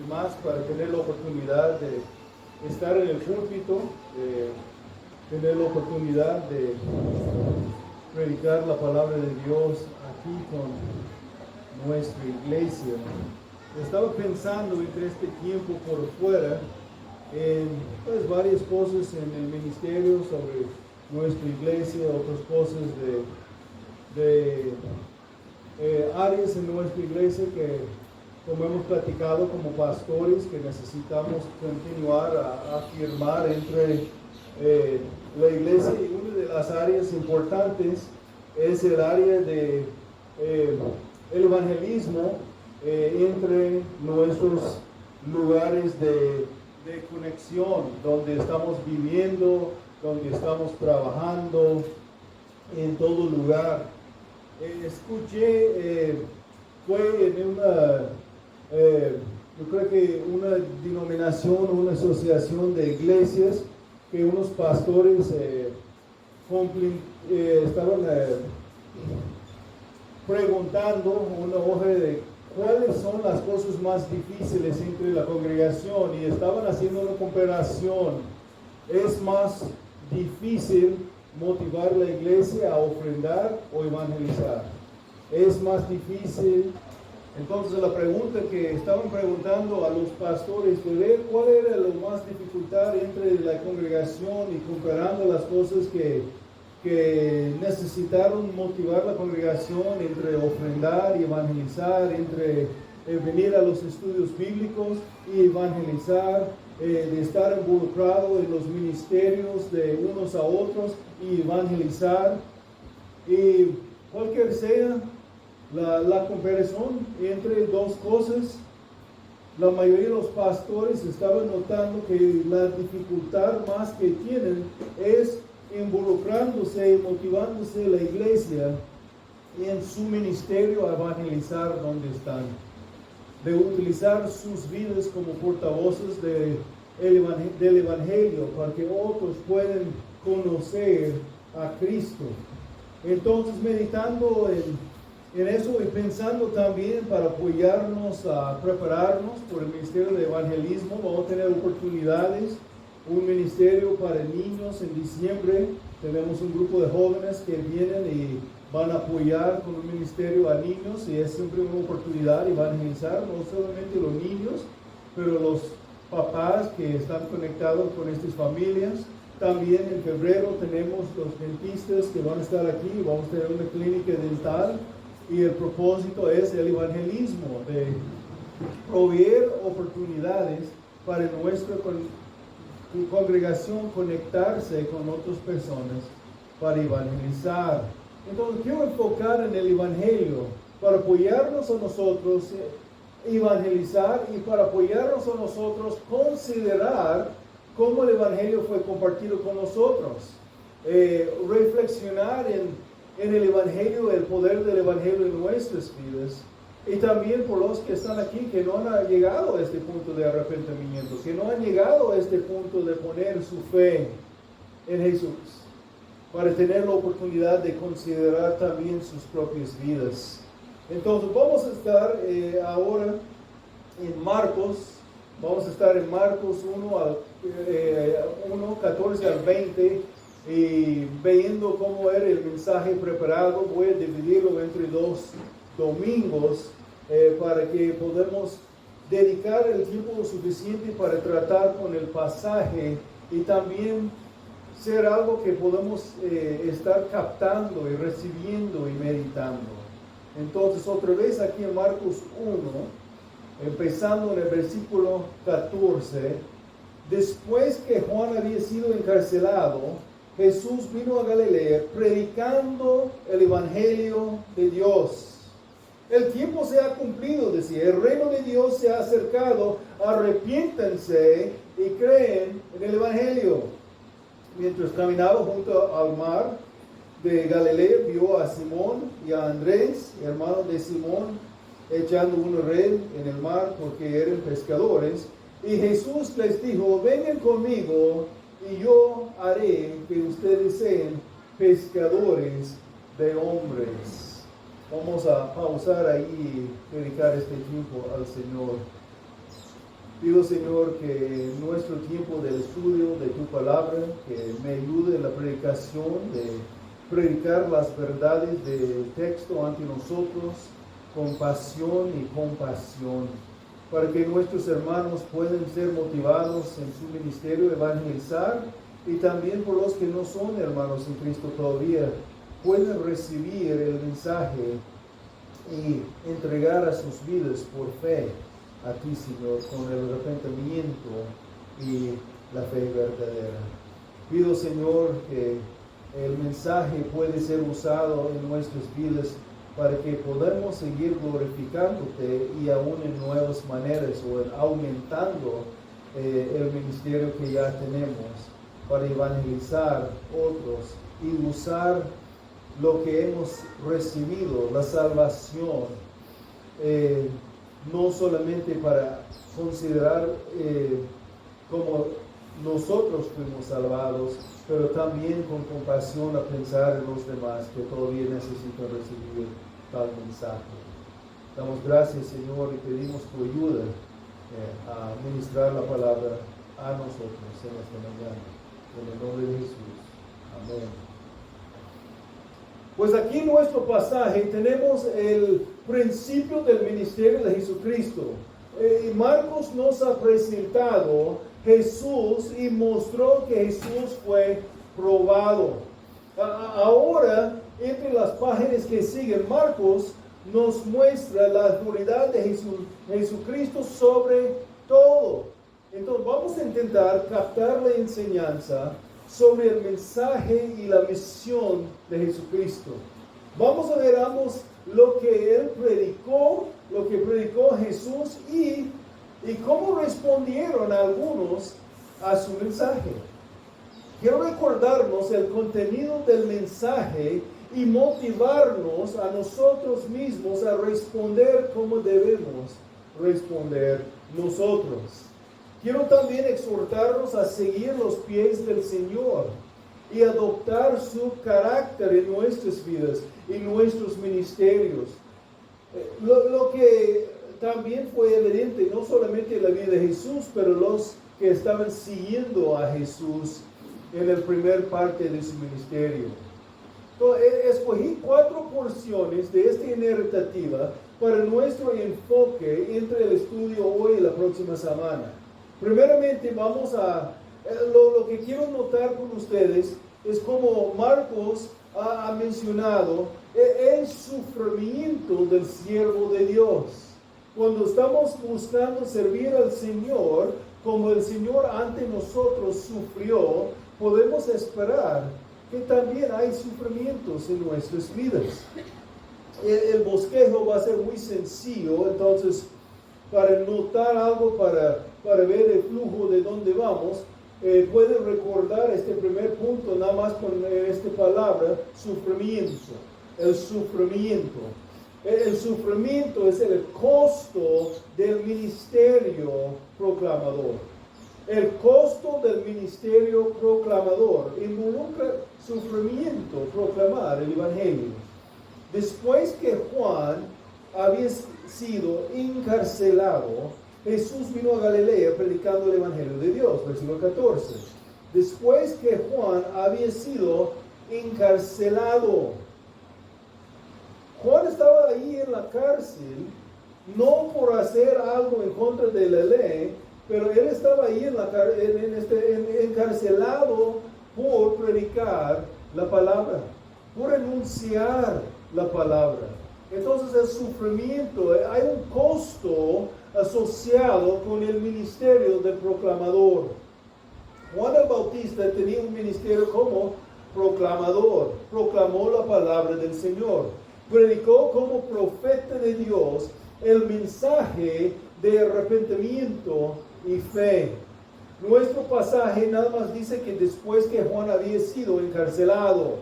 y más para tener la oportunidad de estar en el púlpito, de tener la oportunidad de predicar la palabra de Dios aquí con nuestra iglesia. Estaba pensando entre este tiempo por fuera en pues, varias cosas en el ministerio sobre nuestra iglesia, otras cosas de áreas en nuestra iglesia que, como hemos platicado como pastores, que necesitamos continuar a afirmar entre la iglesia, y una de las áreas importantes es el área de el evangelismo entre nuestros lugares de conexión, donde estamos viviendo, donde estamos trabajando, en todo lugar. Escuché, fue en una, yo creo que una denominación, una asociación de iglesias, que unos pastores estaban preguntando una hoja de cuáles son las cosas más difíciles entre la congregación, y estaban haciendo una comparación. Es más difícil motivar la iglesia a ofrendar o evangelizar. Es más difícil. Entonces la pregunta que estaban preguntando a los pastores de ver cuál era lo más dificultad entre la congregación, y comparando las cosas que necesitaron motivar la congregación entre ofrendar y evangelizar, entre venir a los estudios bíblicos y evangelizar, de estar involucrado en los ministerios de unos a otros y evangelizar. Y cualquier sea la comparación entre dos cosas, la mayoría de los pastores estaban notando que la dificultad más que tienen es involucrándose y motivándose la iglesia en su ministerio a evangelizar donde están, de utilizar sus vidas como portavoces del evangelio para que otros puedan conocer a Cristo. Entonces, meditando en eso y pensando también para apoyarnos a prepararnos por el ministerio de evangelismo, vamos a tener oportunidades, un ministerio para niños en diciembre. Tenemos un grupo de jóvenes que vienen y van a apoyar con un ministerio a niños, y es siempre una oportunidad de evangelizar no solamente los niños, pero los papás que están conectados con estas familias. También en febrero tenemos los dentistas que van a estar aquí, vamos a tener una clínica dental, y el propósito es el evangelismo, de proveer oportunidades para nuestra congregación conectarse con otras personas para evangelizar. Entonces quiero enfocar en el evangelio para apoyarnos a nosotros evangelizar, y para apoyarnos a nosotros considerar cómo el evangelio fue compartido con nosotros, reflexionar en el evangelio, el poder del evangelio en nuestras vidas. Y también por los que están aquí, que no han llegado a este punto de arrepentimiento, que no han llegado a este punto de poner su fe en Jesús, para tener la oportunidad de considerar también sus propias vidas. Entonces vamos a estar ahora en Marcos, vamos a estar en Marcos 1, 14 al 20, y viendo cómo era el mensaje preparado. Voy a dividirlo entre dos domingos para que podamos dedicar el tiempo suficiente para tratar con el pasaje, y también ser algo que podemos estar captando y recibiendo y meditando. Entonces, otra vez aquí en Marcos 1, empezando en el versículo 14, después que Juan había sido encarcelado, Jesús vino a Galilea predicando el evangelio de Dios. El tiempo se ha cumplido, decía, el reino de Dios se ha acercado, arrepiéntanse y creen en el evangelio. Mientras caminaba junto al mar de Galilea, vio a Simón y a Andrés, hermano de Simón, echando una red en el mar porque eran pescadores. Y Jesús les dijo: vengan conmigo y yo haré que ustedes sean pescadores de hombres. Vamos a pausar ahí y dedicar este tiempo al Señor. Pido, Señor, que en nuestro tiempo del estudio de tu palabra, que me ayude en la predicación, de predicar las verdades del texto ante nosotros con pasión y compasión, para que nuestros hermanos puedan ser motivados en su ministerio, evangelizar, y también por los que no son hermanos en Cristo todavía, puedan recibir el mensaje y entregar a sus vidas por fe a ti, Señor, con el arrepentimiento y la fe verdadera. Pido, Señor, que el mensaje puede ser usado en nuestras vidas para que podamos seguir glorificándote y aún en nuevas maneras o en aumentando el ministerio que ya tenemos para evangelizar otros y usar lo que hemos recibido, la salvación, no solamente para considerar como nosotros fuimos salvados, pero también con compasión a pensar en los demás que todavía necesitan recibir tal mensaje. Damos gracias, Señor, y pedimos tu ayuda a ministrar la palabra a nosotros en esta mañana. En el nombre de Jesús. Amén. Pues aquí en nuestro pasaje tenemos el principio del ministerio de Jesucristo. Marcos nos ha presentado Jesús y mostró que Jesús fue probado. Ahora, entre las páginas que siguen, Marcos nos muestra la autoridad de Jesucristo sobre todo. Entonces vamos a intentar captar la enseñanza sobre el mensaje y la misión de Jesucristo. Vamos a ver ambos lo que Él predicó, lo que predicó Jesús y cómo respondieron algunos a su mensaje. Quiero recordarnos el contenido del mensaje y motivarnos a nosotros mismos a responder como debemos responder nosotros. Quiero también exhortarnos a seguir los pies del Señor y adoptar su carácter en nuestras vidas y nuestros ministerios. Lo que también fue evidente, no solamente en la vida de Jesús, pero los que estaban siguiendo a Jesús en la primera parte de su ministerio. Entonces, escogí 4 porciones de esta narrativa para nuestro enfoque entre el estudio hoy y la próxima semana. Primeramente vamos a, lo que quiero notar con ustedes es como Marcos ha mencionado el sufrimiento del siervo de Dios. Cuando estamos buscando servir al Señor, como el Señor ante nosotros sufrió, podemos esperar que también hay sufrimientos en nuestras vidas. El bosquejo va a ser muy sencillo, entonces para notar algo, para ver el flujo de dónde vamos, puede recordar este primer punto nada más con esta palabra, sufrimiento. El sufrimiento. El sufrimiento es el costo del ministerio proclamador. El costo del ministerio proclamador involucra sufrimiento, proclamar el Evangelio. Después que Juan había sido encarcelado, Jesús vino a Galilea predicando el Evangelio de Dios, versículo 14. Después que Juan había sido encarcelado, Juan estaba ahí en la cárcel, no por hacer algo en contra de la ley, pero él estaba ahí encarcelado por predicar la palabra, por anunciar la palabra. Entonces el sufrimiento, hay un costo asociado con el ministerio del proclamador. Juan el Bautista tenía un ministerio como proclamador, proclamó la palabra del Señor, predicó como profeta de Dios el mensaje de arrepentimiento y fe. Nuestro pasaje nada más dice que después que Juan había sido encarcelado,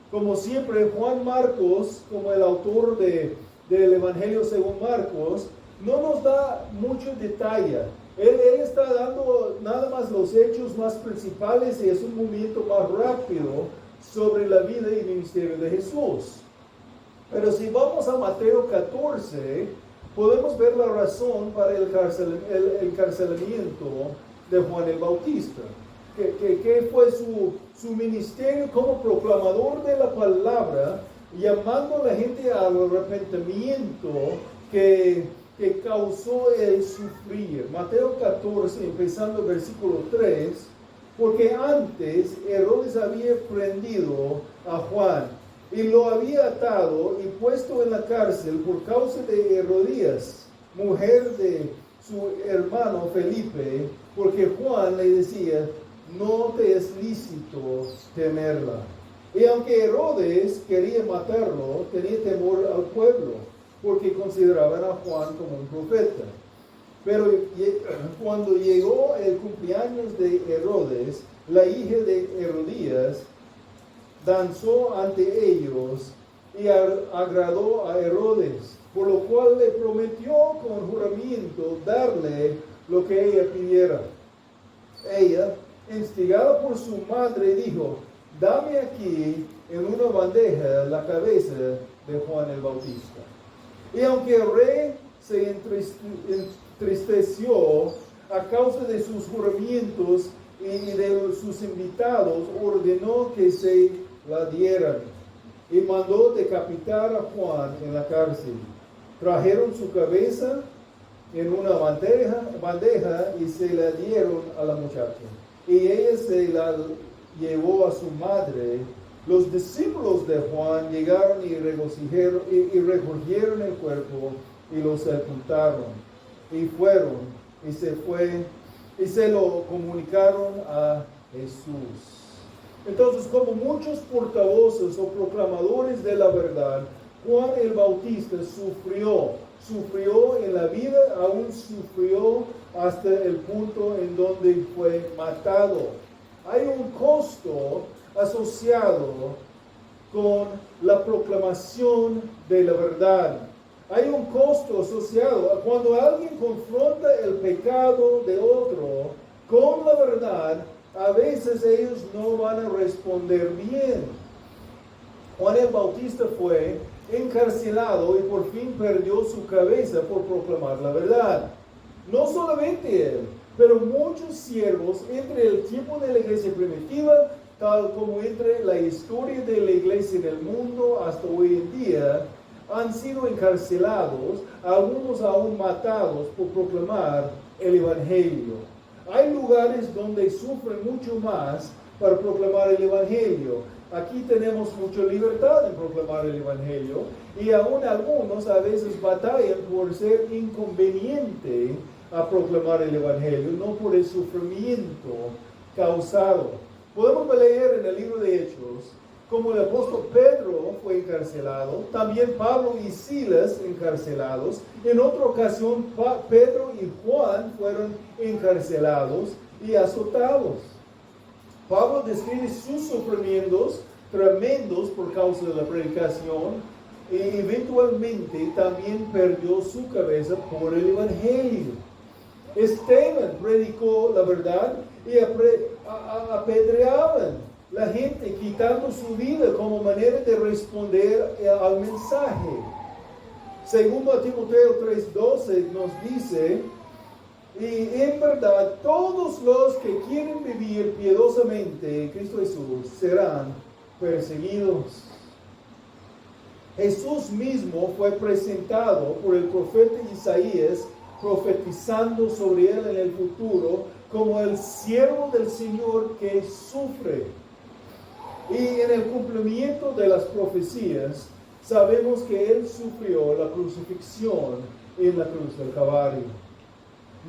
como siempre, Juan Marcos, como el autor del Evangelio según Marcos, no nos da mucho detalle. Él está dando nada más los hechos más principales y es un movimiento más rápido sobre la vida y ministerio de Jesús. Pero si vamos a Mateo 14, podemos ver la razón para el encarcelamiento de Juan el Bautista. ¿Qué fue su ministerio como proclamador de la palabra, llamando a la gente al arrepentimiento que causó el sufrir? Mateo 14, empezando el versículo 3, porque antes Herodes había prendido a Juan y lo había atado y puesto en la cárcel por causa de Herodías, mujer de su hermano Felipe, porque Juan le decía: no te es lícito tenerla. Y aunque Herodes quería matarlo, tenía temor al pueblo, porque consideraban a Juan como un profeta. Pero cuando llegó el cumpleaños de Herodes, la hija de Herodías danzó ante ellos y agradó a Herodes, por lo cual le prometió con juramento darle lo que ella pidiera. Ella, instigada por su madre, dijo: dame aquí en una bandeja la cabeza de Juan el Bautista. Y aunque el rey se entristeció a causa de sus juramentos y de sus invitados, ordenó que se la dieran y mandó decapitar a Juan en la cárcel. Trajeron su cabeza en una bandeja y se la dieron a la muchacha, y ella se la llevó a su madre. Los discípulos de Juan llegaron y recogieron el cuerpo y lo sepultaron, y fueron y se lo comunicaron a Jesús. Entonces, como muchos portavoces o proclamadores de la verdad, Juan el Bautista sufrió en la vida, aún sufrió hasta el punto en donde fue matado. Hay un costo asociado con la proclamación de la verdad. Hay un costo asociado cuando alguien confronta el pecado de otro con la verdad. A veces ellos no van a responder bien. Juan el Bautista fue encarcelado y por fin perdió su cabeza por proclamar la verdad. No solamente él, pero muchos siervos entre el tiempo de la iglesia primitiva, tal como entre la historia de la iglesia en el mundo hasta hoy en día, han sido encarcelados, algunos aún matados por proclamar el Evangelio. Hay lugares donde sufren mucho más para proclamar el Evangelio. Aquí tenemos mucha libertad en proclamar el Evangelio, y aún algunos a veces batallan por ser inconveniente a proclamar el Evangelio, no por el sufrimiento causado. Podemos leer en el libro de Hechos como el apóstol Pedro fue encarcelado, también Pablo y Silas encarcelados. En otra ocasión, Pedro y Juan fueron encarcelados y azotados. Pablo describe sus sufrimientos tremendos por causa de la predicación, y eventualmente también perdió su cabeza por el Evangelio. Esteban predicó la verdad y apedreaban la gente, quitando su vida como manera de responder al mensaje. Segundo a Timoteo 3:12 nos dice: y en verdad todos los que quieren vivir piadosamente en Cristo Jesús serán perseguidos. Jesús mismo fue presentado por el profeta Isaías, profetizando sobre él en el futuro como el siervo del Señor que sufre. Y en el cumplimiento de las profecías, sabemos que él sufrió la crucifixión en la cruz del Calvario.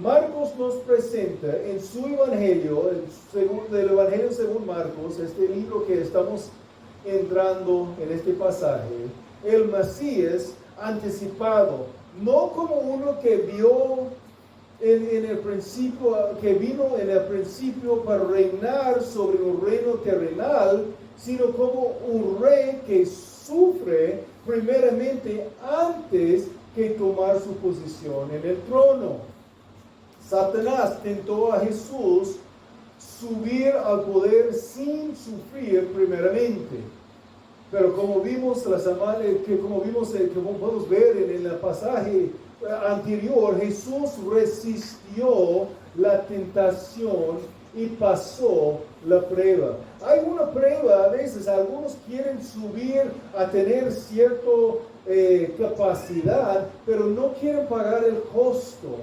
Marcos nos presenta en su Evangelio, del Evangelio según Marcos, este libro que estamos entrando en este pasaje, el Mesías anticipado, no como uno que vio en el principio, que vino en el principio para reinar sobre un reino terrenal, sino como un rey que sufre primeramente antes que tomar su posición en el trono. Satanás tentó a Jesús subir al poder sin sufrir primeramente. Pero como vimos como podemos ver en el pasaje anterior, Jesús resistió la tentación y pasó la prueba. Hay una prueba, a veces algunos quieren subir a tener cierta capacidad, pero no quieren pagar el costo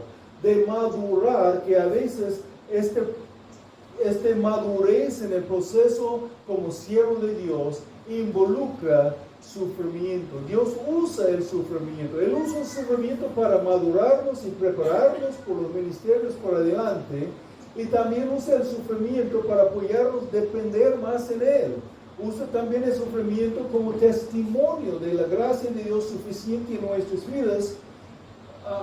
de madurar, que a veces este madurez en el proceso como siervo de Dios involucra sufrimiento. Dios usa el sufrimiento. Él usa el sufrimiento para madurarnos y prepararnos por los ministerios por adelante. Y también usa el sufrimiento para apoyarnos a depender más en Él. Usa también el sufrimiento como testimonio de la gracia de Dios suficiente en nuestras vidas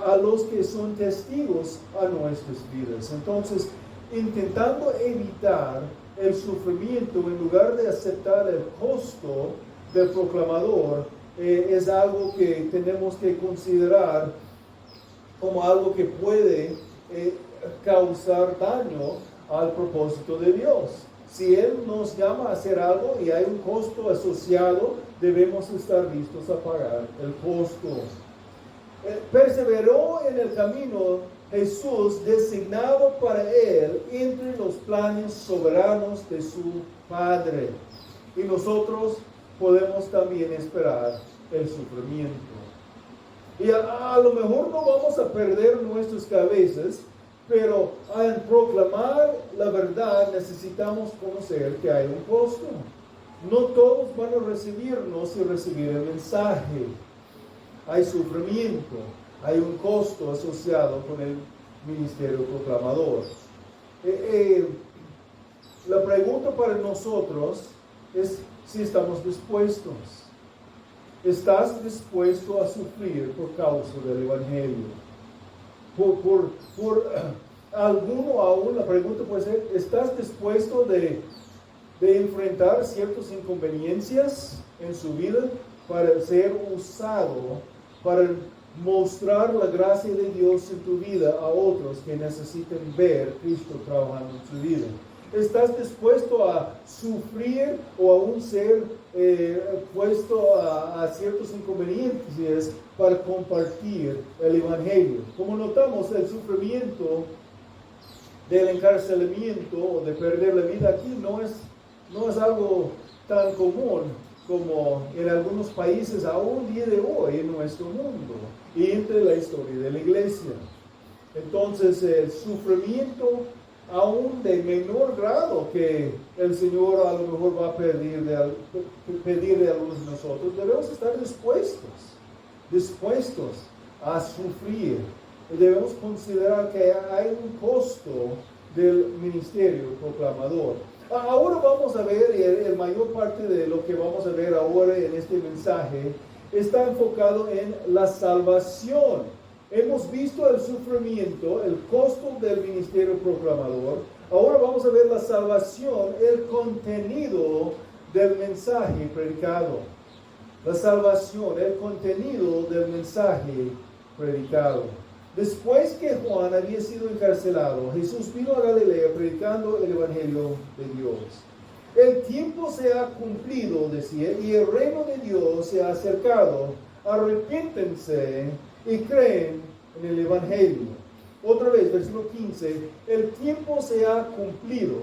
a los que son testigos a nuestras vidas. Entonces, intentando evitar el sufrimiento en lugar de aceptar el costo del proclamador, es algo que tenemos que considerar como algo que puede causar daño al propósito de Dios. Si Él nos llama a hacer algo y hay un costo asociado, debemos estar listos a pagar el costo. Perseveró en el camino Jesús designado para Él entre los planes soberanos de su Padre. Y nosotros podemos también esperar el sufrimiento. Y a lo mejor no vamos a perder nuestras cabezas, pero al proclamar la verdad necesitamos conocer que hay un costo. No todos van a recibirnos y recibir el mensaje. Hay sufrimiento, hay un costo asociado con el ministerio proclamador. La pregunta para nosotros es si estamos dispuestos. ¿Estás dispuesto a sufrir por causa del Evangelio? Por alguno aún, la pregunta puede ser, ¿estás dispuesto de enfrentar ciertas inconveniencias en su vida para ser usado, para mostrar la gracia de Dios en tu vida a otros que necesiten ver Cristo trabajando en su vida? ¿Estás dispuesto a sufrir o aún ser puesto a ciertos inconvenientes para compartir el Evangelio? Como notamos, el sufrimiento del encarcelamiento o de perder la vida aquí no es algo tan común como en algunos países aún día de hoy en nuestro mundo y entre la historia de la iglesia. Entonces, el sufrimiento aún de menor grado que el Señor a lo mejor va a pedir de algunos de nosotros, debemos estar dispuestos a sufrir. Y debemos considerar que hay un costo del ministerio proclamador. Ahora vamos a ver, y la mayor parte de lo que vamos a ver ahora en este mensaje está enfocado en la salvación. Hemos visto el sufrimiento, el costo del ministerio proclamador. Ahora vamos a ver la salvación, el contenido del mensaje predicado. La salvación, el contenido del mensaje predicado. Después que Juan había sido encarcelado, Jesús vino a Galilea predicando el Evangelio de Dios. El tiempo se ha cumplido, decía, y el reino de Dios se ha acercado. Arrepiéntense y creen en el Evangelio. Otra vez, versículo 15, el tiempo se ha cumplido,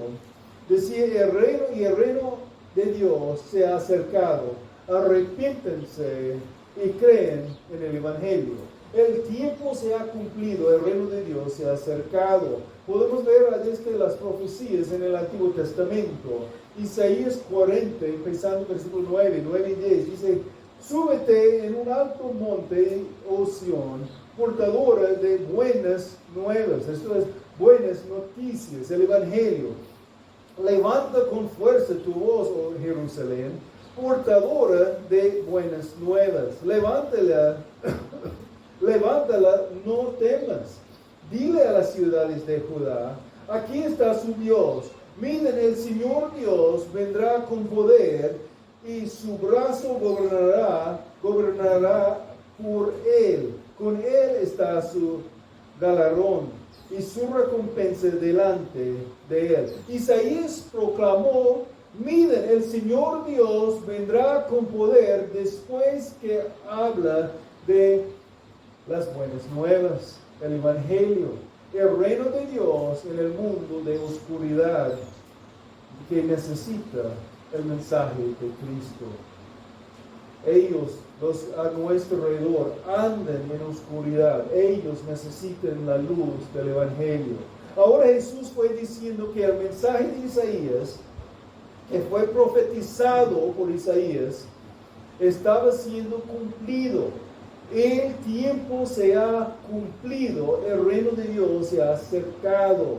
decía, el reino de Dios se ha acercado. Arrepiéntense y creen en el Evangelio. El tiempo se ha cumplido, el reino de Dios se ha acercado. Podemos ver desde las profecías en el Antiguo Testamento. Isaías 40, empezando versículo 9 y 10, dice: súbete en un alto monte, oh Sión, portadora de buenas nuevas. Esto es buenas noticias, el Evangelio. Levanta con fuerza tu voz, oh Jerusalén, portadora de buenas nuevas. Levántala, no temas. Dile a las ciudades de Judá: aquí está su Dios. Miren, el Señor Dios vendrá con poder y su brazo gobernará por él. Con él está su galardón y su recompensa delante de él. Isaías proclamó: miren, el Señor Dios vendrá con poder, después que habla de las buenas nuevas, el Evangelio, el reino de Dios en el mundo de oscuridad que necesita el mensaje de Cristo. Ellos, los a nuestro alrededor, andan en oscuridad. Ellos necesitan la luz del Evangelio. Ahora Jesús fue diciendo que el mensaje de Isaías, que fue profetizado por Isaías, estaba siendo cumplido. El tiempo se ha cumplido, el reino de Dios se ha acercado.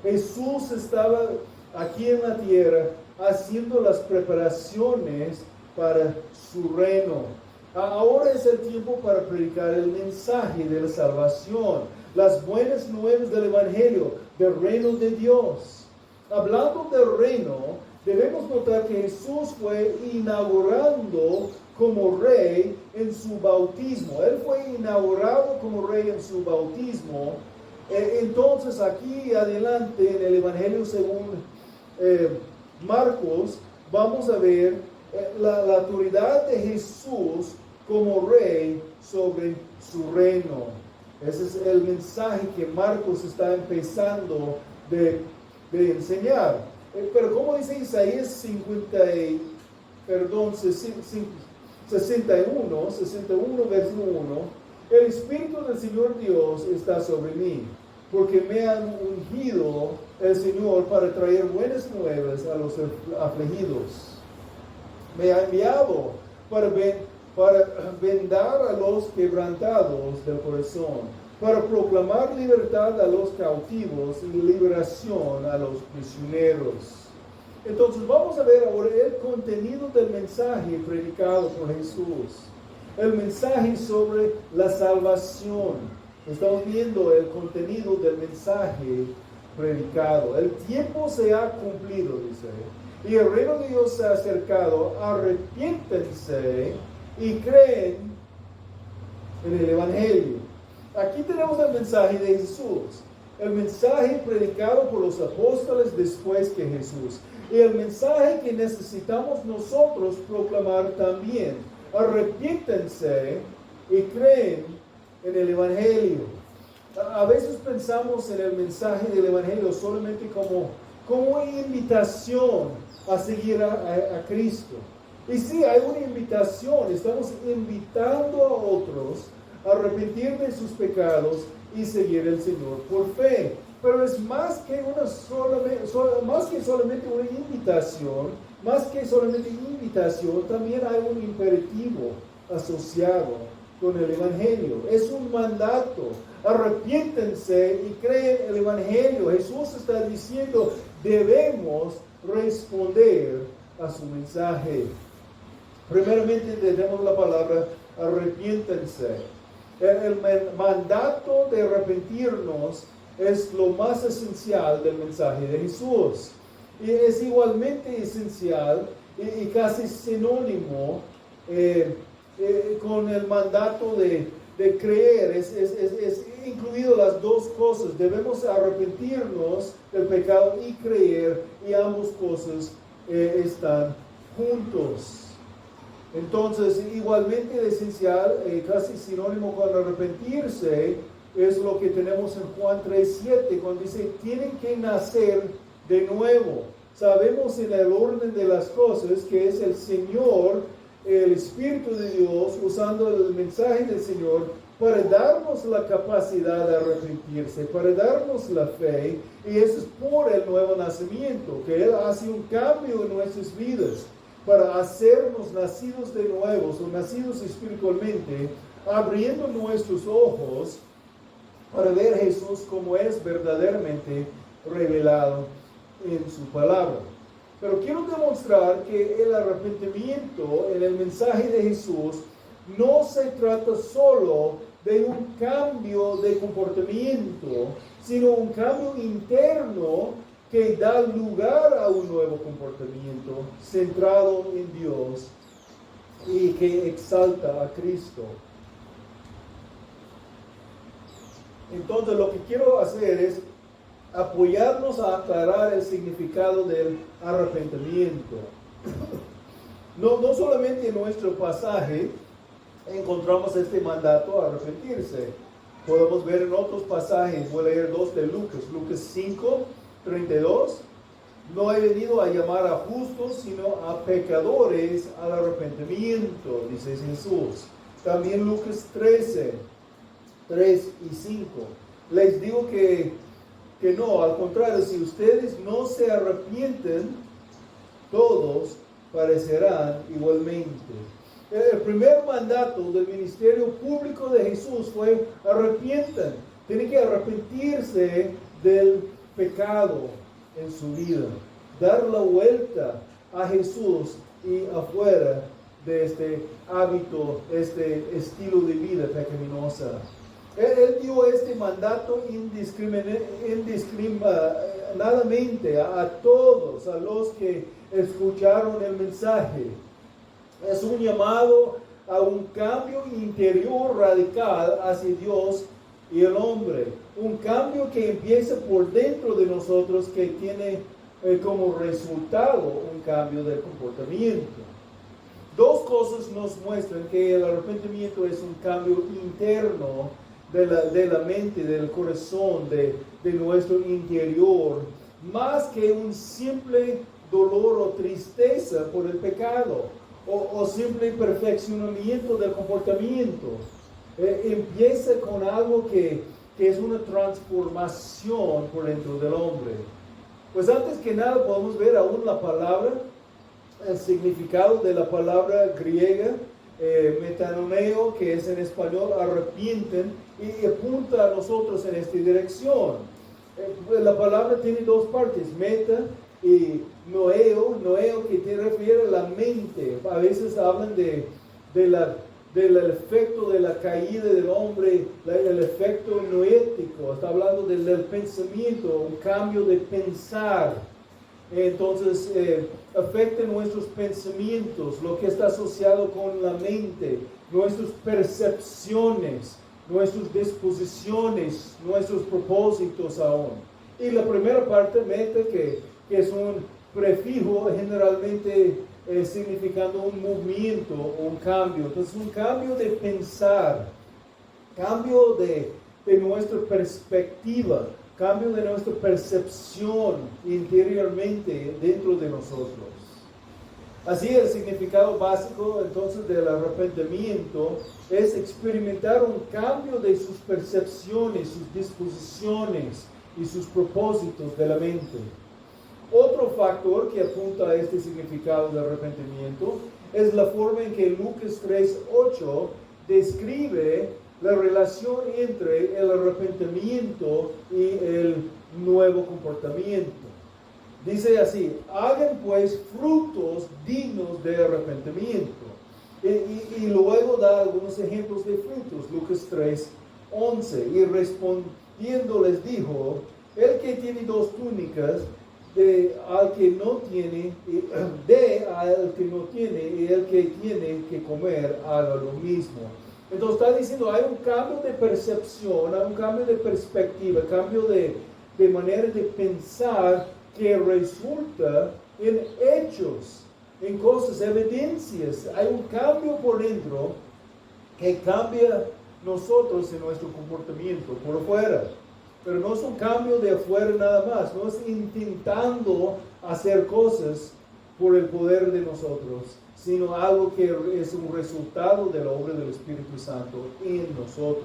Jesús estaba aquí en la tierra haciendo las preparaciones para su reino. Ahora es el tiempo para predicar el mensaje de la salvación, las buenas nuevas del Evangelio, del reino de Dios. Hablando del reino, debemos notar que Jesús fue inaugurando como rey en su bautismo. Él fue inaugurado como rey en su bautismo. Entonces aquí adelante en el Evangelio según Marcos, vamos a ver la autoridad de Jesús como rey sobre su reino. Ese es el mensaje que Marcos está empezando de enseñar. Pero como dice Isaías 61, versículo 1, el Espíritu del Señor Dios está sobre mí, porque me ha ungido el Señor para traer buenas nuevas a los afligidos. Me ha enviado para vendar a los quebrantados del corazón, para proclamar libertad a los cautivos y liberación a los prisioneros. Entonces vamos a ver ahora el contenido del mensaje predicado por Jesús. El mensaje sobre la salvación. Estamos viendo el contenido del mensaje predicado. El tiempo se ha cumplido, dice. Y el reino de Dios se ha acercado. Arrepiéntense y creen en el Evangelio. Aquí tenemos el mensaje de Jesús. El mensaje predicado por los apóstoles después que Jesús. Y el mensaje que necesitamos nosotros proclamar también. Arrepiéntense y creen en el Evangelio. A veces pensamos en el mensaje del Evangelio solamente como una invitación a seguir a Cristo. Y sí, hay una invitación. Estamos invitando a otros a arrepentir de sus pecados y seguir al Señor por fe. Pero es más que solamente una invitación, también hay un imperativo asociado con el Evangelio. Es un mandato. Arrepiéntense y creen el Evangelio. Jesús está diciendo, debemos responder a su mensaje. Primeramente entendemos la palabra arrepiéntense. El mandato de arrepentirnos es lo más esencial del mensaje de Jesús. Y es igualmente esencial y casi sinónimo con el mandato de creer. Es incluido las dos cosas. Debemos arrepentirnos del pecado y creer, y ambas cosas están juntos. Entonces, igualmente esencial, casi sinónimo con arrepentirse, es lo que tenemos en Juan 3:7, cuando dice, tienen que nacer de nuevo. Sabemos en el orden de las cosas que es el Señor, el Espíritu de Dios, usando el mensaje del Señor para darnos la capacidad de arrepentirse, para darnos la fe, y eso es por el nuevo nacimiento, que Él hace un cambio en nuestras vidas, para hacernos nacidos de nuevo, o nacidos espiritualmente, abriendo nuestros ojos para ver a Jesús como es verdaderamente revelado en su palabra. Pero quiero demostrar que el arrepentimiento en el mensaje de Jesús no se trata solo de un cambio de comportamiento, sino un cambio interno que da lugar a un nuevo comportamiento centrado en Dios y que exalta a Cristo. Entonces lo que quiero hacer es apoyarnos a aclarar el significado del arrepentimiento. No solamente en nuestro pasaje, encontramos este mandato a arrepentirse. Podemos ver en otros pasajes, voy a leer dos de Lucas, Lucas 5:32. No he venido a llamar a justos, sino a pecadores al arrepentimiento, dice Jesús. También Lucas 13:3-5. Les digo que no, al contrario, si ustedes no se arrepienten, todos parecerán igualmente. El primer mandato del ministerio público de Jesús fue arrepientan. Tienen que arrepentirse del pecado en su vida, dar la vuelta a Jesús y afuera de este hábito, este estilo de vida pecaminosa. Él dio este mandato indiscriminadamente a todos, a los que escucharon el mensaje. Es un llamado a un cambio interior radical hacia Dios y el hombre. Un cambio que empieza por dentro de nosotros, que tiene como resultado un cambio de comportamiento. Dos cosas nos muestran que el arrepentimiento es un cambio interno de la mente, del corazón, de nuestro interior, más que un simple dolor o tristeza por el pecado, o simple perfeccionamiento del comportamiento. Empieza con algo que es una transformación por dentro del hombre. Pues antes que nada podemos ver aún la palabra, el significado de la palabra griega, metanoneo, que es en español arrepienten, y apunta a nosotros en esta dirección. La palabra tiene dos partes, meta y noeo que te refiere a la mente. A veces hablan del efecto de la caída del hombre, el efecto noético. Está hablando del pensamiento, un cambio de pensar. Entonces afecta nuestros pensamientos, lo que está asociado con la mente, nuestras percepciones, nuestras disposiciones, nuestros propósitos aún. Y la primera parte, meta, que es un prefijo generalmente significando un movimiento o un cambio. Entonces un cambio de pensar, cambio de nuestra perspectiva, cambio de nuestra percepción interiormente dentro de nosotros. Así, el significado básico entonces del arrepentimiento es experimentar un cambio de sus percepciones, sus disposiciones y sus propósitos de la mente. Otro factor que apunta a este significado de arrepentimiento es la forma en que Lucas 3:8 describe la relación entre el arrepentimiento y el nuevo comportamiento. Dice así: hagan pues frutos dignos de arrepentimiento. Y luego da algunos ejemplos de frutos. Lucas 3:11. Y respondiendo les dijo: el que tiene 2 túnicas, al que no tiene, dé al que no tiene, y el que tiene que comer, haga lo mismo. Entonces está diciendo, hay un cambio de percepción, hay un cambio de perspectiva, cambio de manera de pensar que resulta en hechos, en cosas, evidencias. Hay un cambio por dentro que cambia nosotros en nuestro comportamiento por fuera. Pero no es un cambio de afuera nada más, no es intentando hacer cosas por el poder de nosotros, sino algo que es un resultado de la obra del Espíritu Santo en nosotros.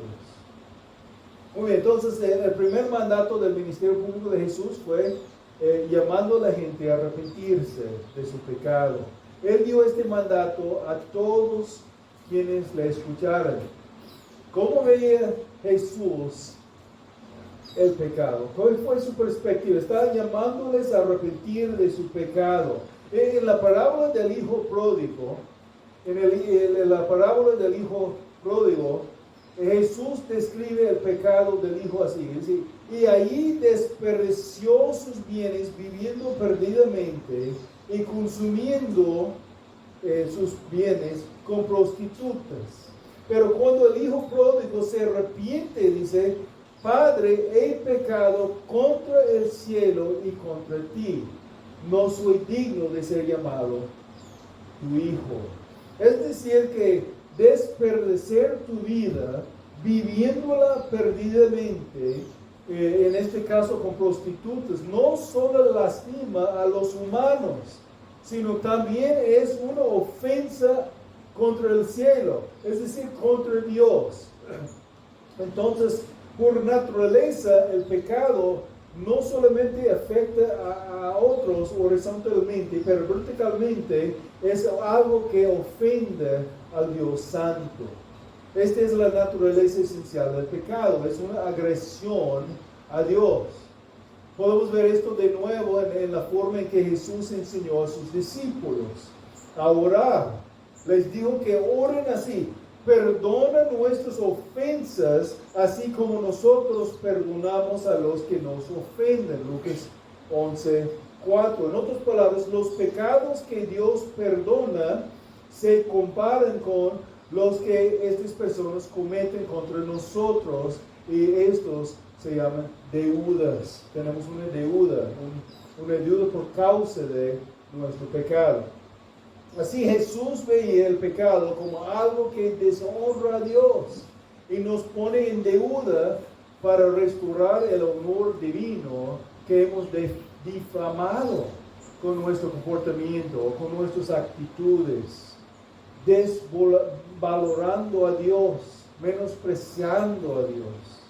Muy bien, entonces el primer mandato del ministerio público de Jesús fue llamando a la gente a arrepentirse de su pecado. Él dio este mandato a todos quienes le escucharan. ¿Cómo veía Jesús el pecado? ¿Cuál fue su perspectiva? Estaba llamándoles a arrepentir de su pecado. En la parábola del hijo pródigo, en la parábola del hijo pródigo, Jesús describe el pecado del hijo así: dice, y ahí desperdició sus bienes viviendo perdidamente y consumiendo sus bienes con prostitutas. Pero cuando el hijo pródigo se arrepiente, dice: Padre, he pecado contra el cielo y contra ti. No soy digno de ser llamado tu hijo. Es decir, que desperdicer tu vida viviéndola perdidamente, en este caso con prostitutas, no solo lastima a los humanos, sino también es una ofensa contra el cielo, es decir, contra Dios. Entonces, por naturaleza, el pecado no solamente afecta a otros horizontalmente, pero verticalmente es algo que ofende al Dios Santo. Esta es la naturaleza esencial del pecado, es una agresión a Dios. Podemos ver esto de nuevo en la forma en que Jesús enseñó a sus discípulos a orar. Les dijo que oren así: perdona nuestras ofensas, así como nosotros perdonamos a los que nos ofenden. Lucas 11:4. En otras palabras, los pecados que Dios perdona se comparan con los que estas personas cometen contra nosotros, y estos se llaman deudas. Tenemos una deuda por causa de nuestro pecado. Así Jesús veía el pecado como algo que deshonra a Dios y nos pone en deuda para restaurar el honor divino que hemos difamado con nuestro comportamiento, con nuestras actitudes, desvalorando a Dios, menospreciando a Dios.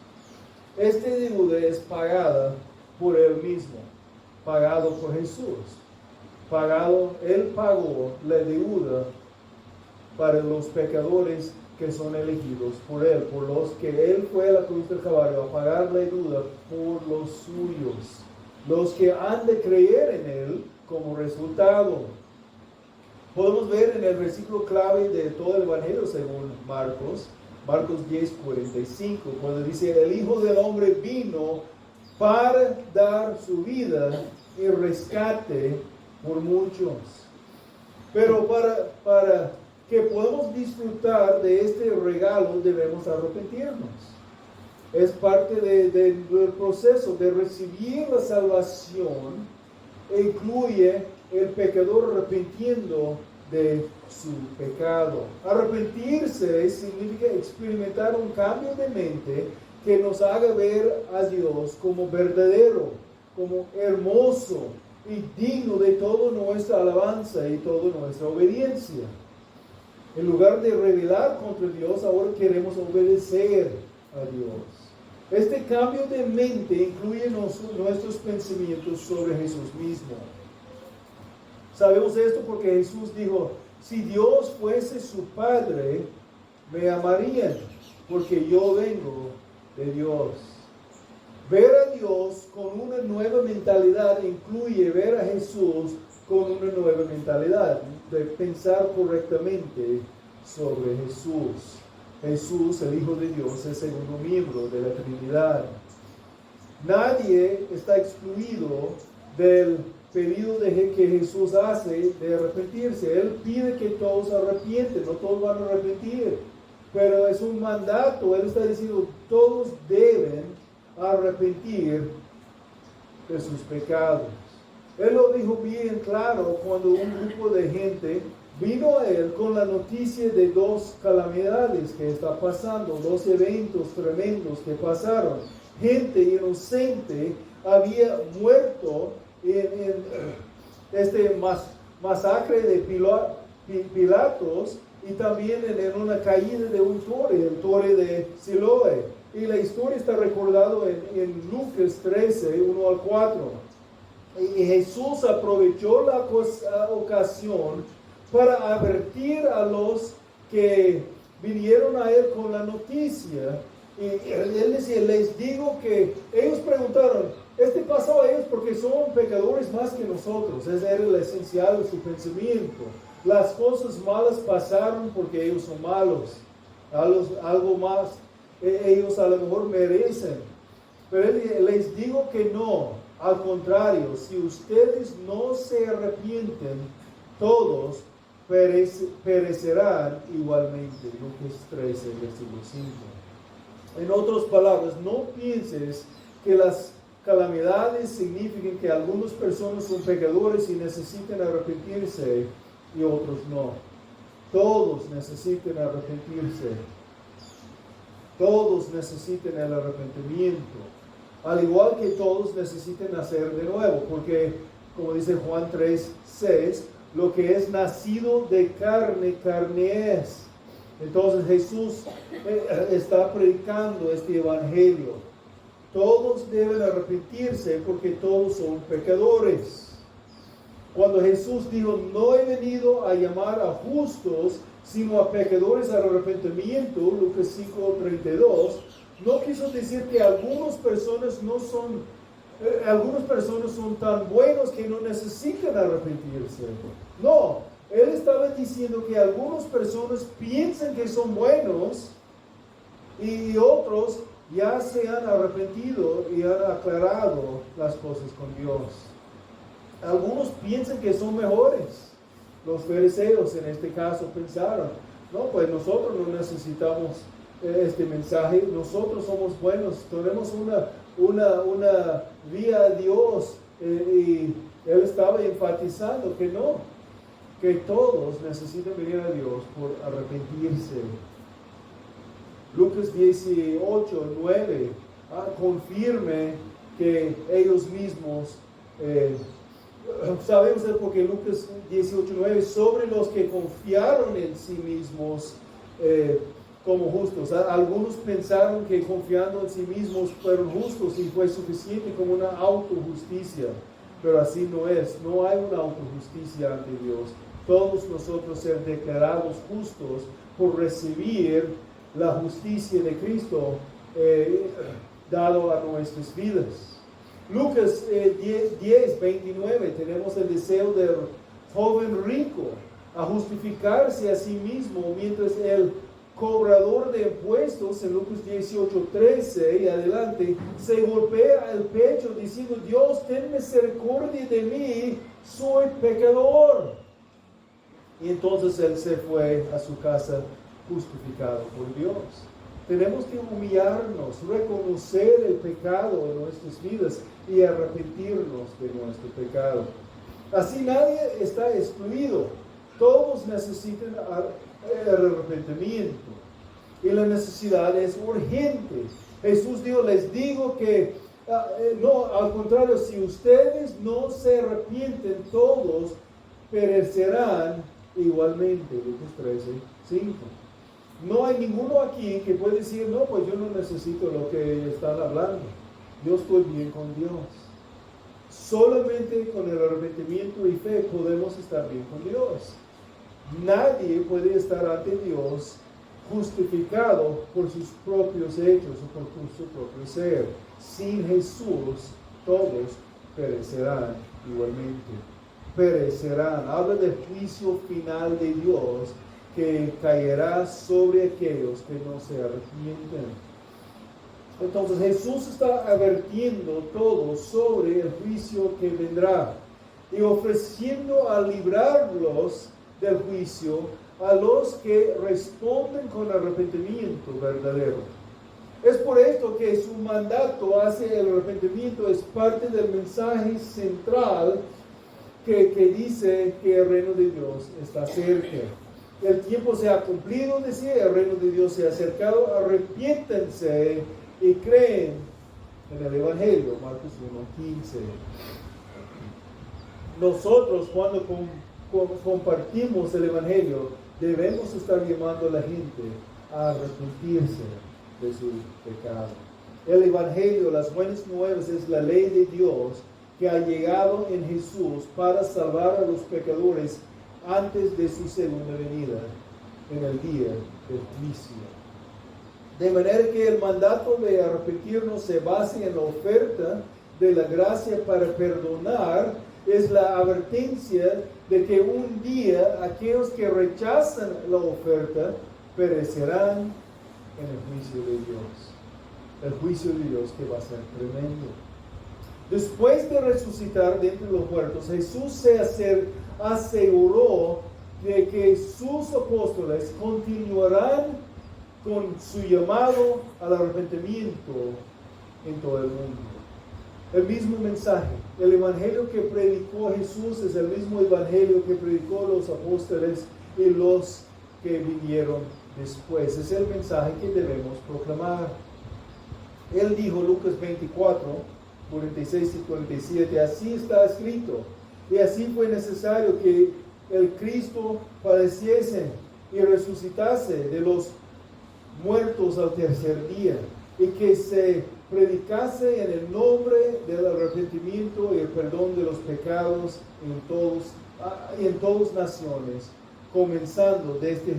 Esta deuda es pagada por Él mismo, pagado por Jesús. Él pagó la deuda para los pecadores que son elegidos por Él, por los que Él fue a la cruz del Calvario a pagar la deuda por los suyos, los que han de creer en Él como resultado. Podemos ver en el versículo clave de todo el Evangelio según Marcos 10:45, cuando dice: el Hijo del Hombre vino para dar su vida y rescate por muchos. Pero para que podamos disfrutar de este regalo debemos arrepentirnos. Es parte del proceso de recibir la salvación, e incluye el pecador arrepintiendo de su pecado. Arrepentirse significa experimentar un cambio de mente que nos haga ver a Dios como verdadero, como hermoso y digno de toda nuestra alabanza y toda nuestra obediencia. En lugar de rebelar contra Dios, ahora queremos obedecer a Dios. Este cambio de mente incluye nuestros pensamientos sobre Jesús mismo. Sabemos esto porque Jesús dijo: si Dios fuese su Padre, me amarían, porque yo vengo de Dios. Ver a Dios con una nueva mentalidad incluye ver a Jesús con una nueva mentalidad, de pensar correctamente sobre Jesús. Jesús, el Hijo de Dios, es el segundo miembro de la Trinidad. Nadie está excluido del pedido que Jesús hace de arrepentirse. Él pide que todos arrepienten, no todos van a arrepentir, pero es un mandato. Él está diciendo: todos deben arrepentir de sus pecados. Él lo dijo bien claro cuando un grupo de gente vino a Él con la noticia de dos calamidades que está pasando, dos eventos tremendos que pasaron. Gente inocente había muerto en este masacre de Pilatos, y también en una caída de un torre, el torre de Siloé. Y la historia está recordada en Lucas 13:1-4. Y Jesús aprovechó la ocasión para advertir a los que vinieron a Él con la noticia. Y Él decía: les digo que ellos preguntaron, pasó a ellos porque son pecadores más que nosotros. Ese era el esencial de su pensamiento. Las cosas malas pasaron porque ellos son malos. Algo más ellos a lo mejor merecen. Pero Él les digo que no. Al contrario, si ustedes no se arrepienten, todos perecerán igualmente. Lucas 13, versículo 5. En otras palabras, no pienses que las calamidades significan que algunas personas son pecadores y necesitan arrepentirse y otros no. Todos necesitan arrepentirse. Todos necesitan el arrepentimiento. Al igual que todos necesitan nacer de nuevo, porque como dice Juan 3:6, lo que es nacido de carne, carne es. Entonces Jesús está predicando este evangelio. Todos deben arrepentirse porque todos son pecadores. Cuando Jesús dijo, no he venido a llamar a justos, sino a pecadores al arrepentimiento, Lucas 5:32, no quiso decir que algunas personas son tan buenos que no necesitan arrepentirse. No, él estaba diciendo que algunas personas piensan que son buenos y otros ya se han arrepentido y han aclarado las cosas con Dios. Algunos piensan que son mejores. Los fariseos en este caso pensaron, no, pues nosotros no necesitamos este mensaje, nosotros somos buenos, tenemos una vía a Dios, y él estaba enfatizando que no, que todos necesitan venir a Dios por arrepentirse. Lucas 18:9 confirme que ellos mismos, sabemos porque Lucas 18:9, sobre los que confiaron en sí mismos como justos. Algunos pensaron que confiando en sí mismos fueron justos y fue suficiente como una autojusticia, pero así no es. No hay una autojusticia ante Dios. Todos nosotros ser declarados justos por recibir la justicia de Cristo dado a nuestras vidas. Lucas 10:29, tenemos el deseo del joven rico a justificarse a sí mismo, mientras el cobrador de impuestos en Lucas 18:13 y adelante se golpea el pecho diciendo, Dios, ten misericordia de mí, soy pecador. Y entonces él se fue a su casa justificado por Dios. Tenemos que humillarnos, reconocer el pecado en nuestras vidas y arrepentirnos de nuestro pecado. Así nadie está excluido. Todos necesitan el arrepentimiento. Y la necesidad es urgente. Jesús dijo, les digo que, no, al contrario, si ustedes no se arrepienten, todos perecerán igualmente. Lucas 13:5. No hay ninguno aquí que puede decir, no, pues yo no necesito lo que están hablando. Yo estoy bien con Dios. Solamente con el arrepentimiento y fe podemos estar bien con Dios. Nadie puede estar ante Dios justificado por sus propios hechos o por su propio ser. Sin Jesús, todos perecerán igualmente. Perecerán. Habla del juicio final de Dios que caerá sobre aquellos que no se arrepienten. Entonces Jesús está advirtiendo todo sobre el juicio que vendrá y ofreciendo a librarlos del juicio a los que responden con arrepentimiento verdadero. Es por esto que su mandato hacia el arrepentimiento es parte del mensaje central que dice que el reino de Dios está cerca. El tiempo se ha cumplido, decía, el reino de Dios se ha acercado, arrepiéntense y creen en el Evangelio, Marcos 1:15. Nosotros cuando compartimos el Evangelio, debemos estar llamando a la gente a arrepentirse de su pecado. El Evangelio, las buenas nuevas, es la ley de Dios que ha llegado en Jesús para salvar a los pecadores antes de su segunda venida, en el día del juicio. De manera que el mandato de arrepentirnos se basa en la oferta de la gracia para perdonar, es la advertencia de que un día aquellos que rechazan la oferta perecerán en el juicio de Dios. El juicio de Dios que va a ser tremendo. Después de resucitar de entre los muertos, Jesús se aseguró de que sus apóstoles continuarán con su llamado al arrepentimiento en todo el mundo. El mismo mensaje, el evangelio que predicó Jesús es el mismo evangelio que predicó los apóstoles y los que vinieron después. Es el mensaje que debemos proclamar. Él dijo, Lucas 24, 46 y 47, así está escrito, y así fue necesario que el Cristo padeciese y resucitase de los muertos al tercer día, y que se predicase en el nombre del arrepentimiento y el perdón de los pecados en todas naciones, comenzando desde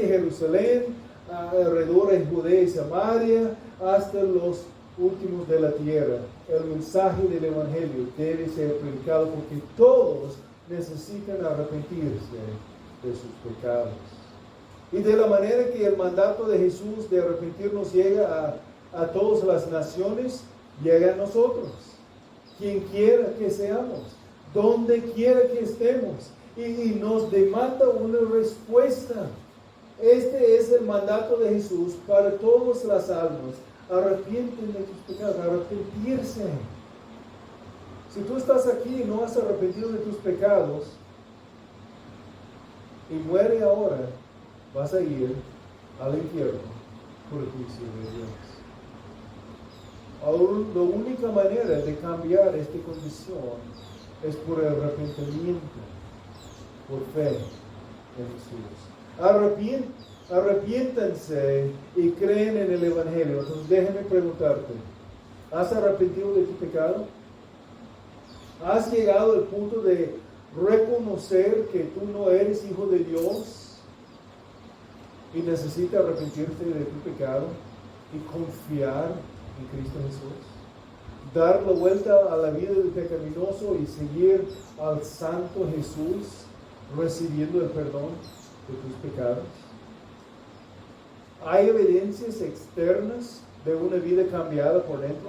Jerusalén, alrededor de Judea y Samaria, hasta los últimos de la tierra. El mensaje del Evangelio debe ser predicado porque todos necesitan arrepentirse de sus pecados. Y de la manera que el mandato de Jesús de arrepentirnos llega a todas las naciones, llega a nosotros. Quien quiera que seamos, donde quiera que estemos, y nos demanda una respuesta. Este es el mandato de Jesús para todas las almas. Arrepienten de tus pecados, arrepentirse. Si tú estás aquí y no has arrepentido de tus pecados y muere ahora, vas a ir al infierno por el juicio de Dios. Ahora, la única manera de cambiar esta condición es por el arrepentimiento, por fe en Jesús. Arrepiéntanse y creen en el Evangelio. Entonces déjame preguntarte, ¿has arrepentido de tu pecado? ¿Has llegado al punto de reconocer que tú no eres hijo de Dios y necesitas arrepentirte de tu pecado y confiar en Cristo Jesús? Dar la vuelta a la vida del pecaminoso y seguir al Santo Jesús recibiendo el perdón de tus pecados. ¿Hay evidencias externas de una vida cambiada por dentro?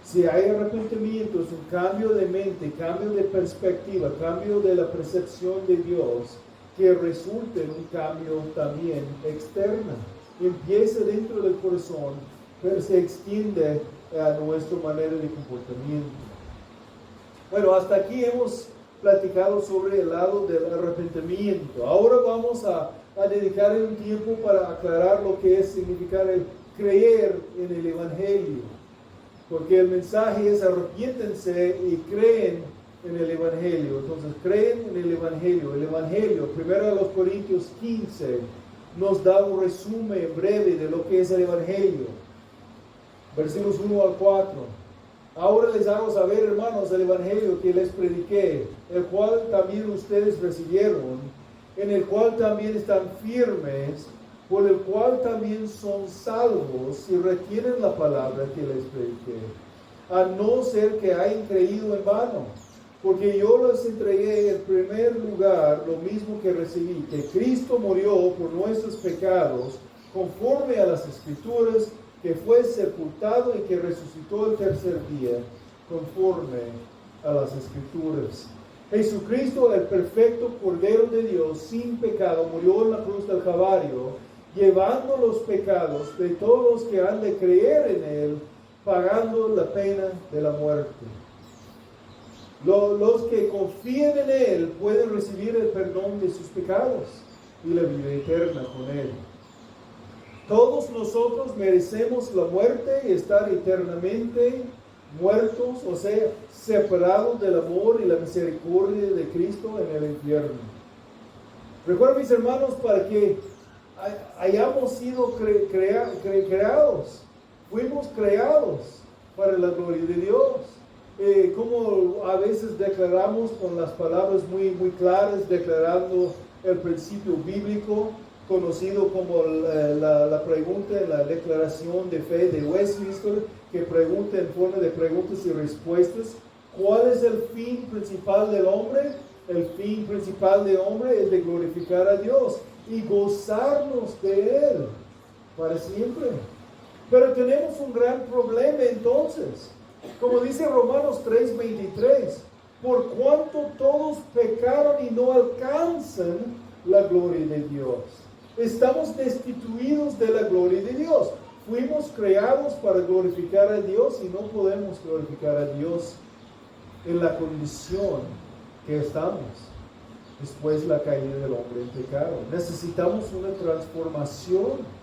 Si hay arrepentimiento, es un cambio de mente, cambio de perspectiva, cambio de la percepción de Dios, que resulta en un cambio también externo. Empieza dentro del corazón, pero se extiende a nuestra manera de comportamiento. Bueno, hasta aquí hemos platicado sobre el lado del arrepentimiento. Ahora vamos a dedicar un tiempo para aclarar lo que es significar el creer en el Evangelio. Porque el mensaje es arrepiéntense y creen en el Evangelio. Entonces, creen en el Evangelio. El Evangelio, 1 Corintios 15, nos da un resumen breve de lo que es el Evangelio. Versículos 1 al 4. Ahora les hago saber, hermanos, el Evangelio que les prediqué, el cual también ustedes recibieron, en el cual también están firmes, por el cual también son salvos si retienen la palabra que les prediqué, a no ser que hayan creído en vano. Porque yo les entregué en primer lugar lo mismo que recibí, que Cristo murió por nuestros pecados, conforme a las Escrituras, que fue sepultado y que resucitó el tercer día, conforme a las Escrituras. Jesucristo, el perfecto Cordero de Dios, sin pecado, murió en la cruz del Calvario, llevando los pecados de todos los que han de creer en Él, pagando la pena de la muerte. Los que confían en Él pueden recibir el perdón de sus pecados y la vida eterna con Él. Todos nosotros merecemos la muerte y estar eternamente muertos, o sea, separados del amor y la misericordia de Cristo en el infierno. Recuerden, mis hermanos, para que hayamos sido creados, fuimos creados para la gloria de Dios. Como a veces declaramos con las palabras muy, muy claras, declarando el principio bíblico, conocido como la pregunta, la declaración de fe de Westminster, que pregunta en forma de preguntas y respuestas, ¿cuál es el fin principal del hombre? El fin principal del hombre es de glorificar a Dios y gozarnos de Él para siempre. Pero tenemos un gran problema entonces. Como dice Romanos 3:23, por cuanto todos pecaron y no alcanzan la gloria de Dios. Estamos destituidos de la gloria de Dios. Fuimos creados para glorificar a Dios y no podemos glorificar a Dios en la condición que estamos. después de la caída del hombre en pecado. Necesitamos una transformación.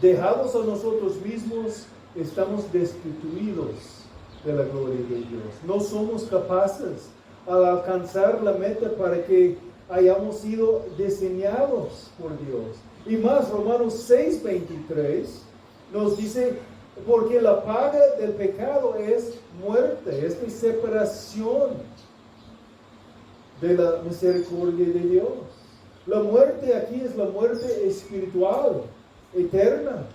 Dejados a nosotros mismos, estamos destituidos de la gloria de Dios. No somos capaces al alcanzar la meta para que hayamos sido diseñados por Dios. Y más, Romanos 6:23 nos dice, porque la paga del pecado es muerte, es la separación de la misericordia de Dios. La muerte aquí es la muerte espiritual, eterna.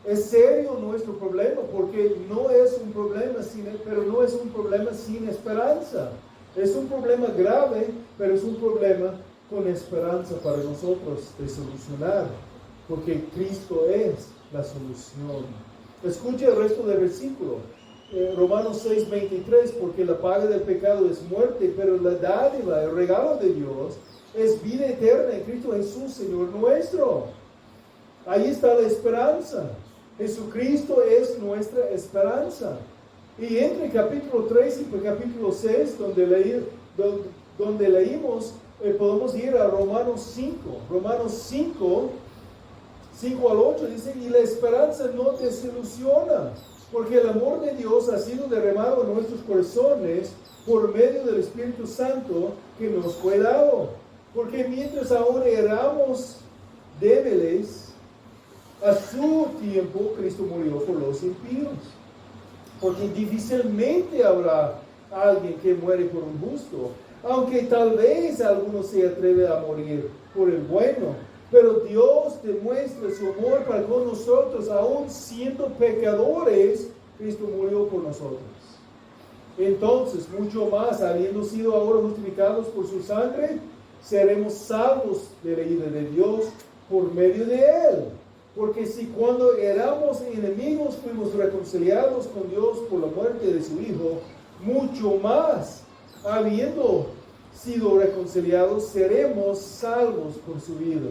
Es serio nuestro problema, porque no es un problema pero no es un problema sin esperanza. Es un problema grave, pero es un problema con esperanza para nosotros de solucionar, porque Cristo es la solución. Escuche el resto del versículo. Romanos 6:23, porque la paga del pecado es muerte, pero la dádiva, el regalo de Dios, es vida eterna en Cristo Jesús, Señor nuestro. Ahí está la esperanza. Jesucristo es nuestra esperanza. Y entre capítulo 3 y capítulo 6, donde leímos, podemos ir a Romanos 5. Romanos 5 al 8 dice, y la esperanza no desilusiona, porque el amor de Dios ha sido derramado en nuestros corazones por medio del Espíritu Santo que nos fue dado. Porque mientras aún éramos débiles, a su tiempo Cristo murió por los impíos. Porque difícilmente habrá alguien que muere por un justo, aunque tal vez alguno se atreve a morir por el bueno. Pero Dios demuestra su amor para con nosotros, aún siendo pecadores, Cristo murió por nosotros. Entonces, mucho más, habiendo sido ahora justificados por su sangre, seremos salvos de la ira de Dios por medio de Él. Porque si cuando éramos enemigos fuimos reconciliados con Dios por la muerte de su Hijo, mucho más, habiendo sido reconciliados, seremos salvos por su vida.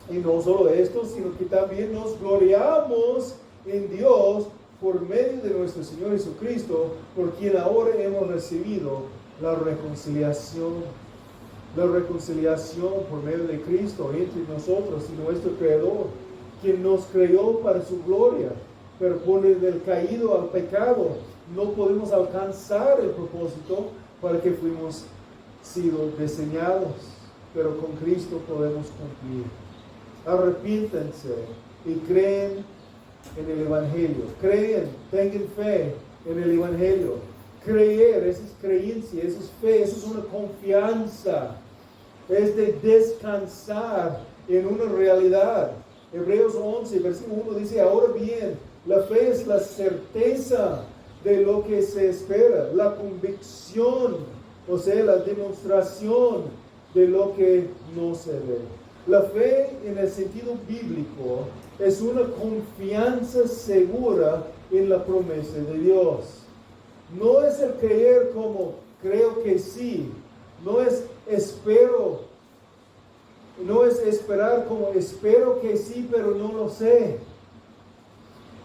Y no solo esto, sino que también nos gloriamos en Dios por medio de nuestro Señor Jesucristo, por quien ahora hemos recibido la reconciliación. La reconciliación por medio de Cristo entre nosotros y nuestro Creador, quien nos creó para su gloria, pero por el caído al pecado no podemos alcanzar el propósito para que fuimos sido diseñados, pero con Cristo podemos cumplir. Arrepiéntanse y creen en el Evangelio. Creen, tengan fe en el Evangelio. Creer, eso es creencia, eso es fe, eso es una confianza. Es de descansar en una realidad. Hebreos 11, versículo 1 dice, ahora bien, la fe es la certeza de lo que se espera, la convicción, o sea, la demostración de lo que no se ve. La fe en el sentido bíblico es una confianza segura en la promesa de Dios. No es el creer como creo que sí, no es espero, no es esperar como espero que sí, pero no lo sé.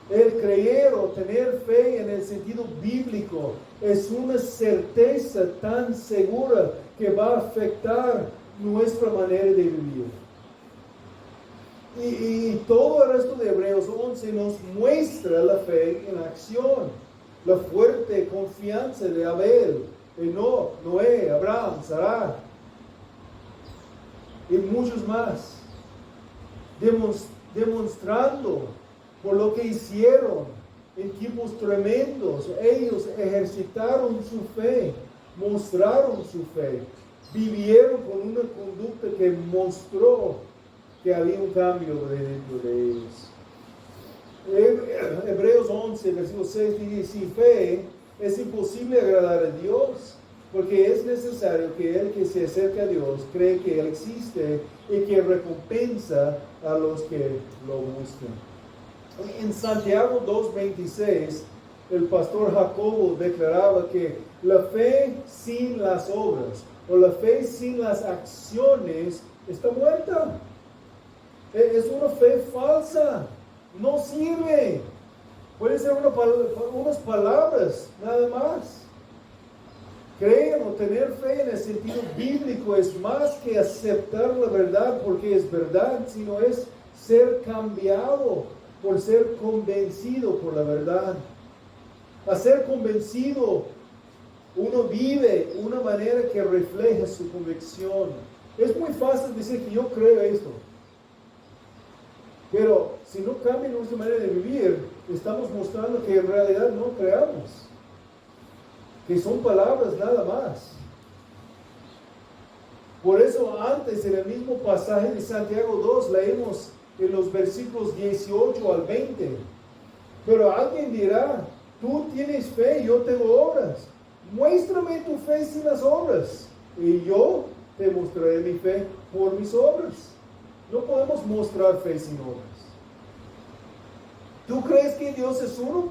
El creer o tener fe en el sentido bíblico es una certeza tan segura que va a afectar nuestra manera de vivir. Y todo el resto de Hebreos 11 nos muestra la fe en acción, la fuerte confianza de Abel, Enoc, Noé, Abraham, Sara y muchos más, demostrando por lo que hicieron en tiempos tremendos. Ellos ejercitaron su fe, mostraron su fe, vivieron con una conducta que mostró que había un cambio dentro de ellos. Hebreos 11, versículo 6 dice, sin fe es imposible agradar a Dios, porque es necesario que el que se acerca a Dios cree que Él existe y que recompensa a los que lo buscan. En Santiago 2:26, el pastor Jacobo declaraba que la fe sin las obras o la fe sin las acciones está muerta. Es una fe falsa, no sirve. Puede ser unas palabras, nada más. Creer o tener fe en el sentido bíblico es más que aceptar la verdad porque es verdad, sino es ser cambiado por ser convencido por la verdad. A ser convencido, uno vive una manera que refleja su convicción. Es muy fácil decir que yo creo esto, pero si no cambia nuestra manera de vivir, estamos mostrando que en realidad no creamos, que son palabras nada más. Por eso antes, en el mismo pasaje de Santiago 2, leemos en los versículos 18 al 20. Pero alguien dirá, tú tienes fe, yo tengo obras. Muéstrame tu fe sin las obras, y yo te mostraré mi fe por mis obras. No podemos mostrar fe sin obras. ¿Tú crees que Dios es uno?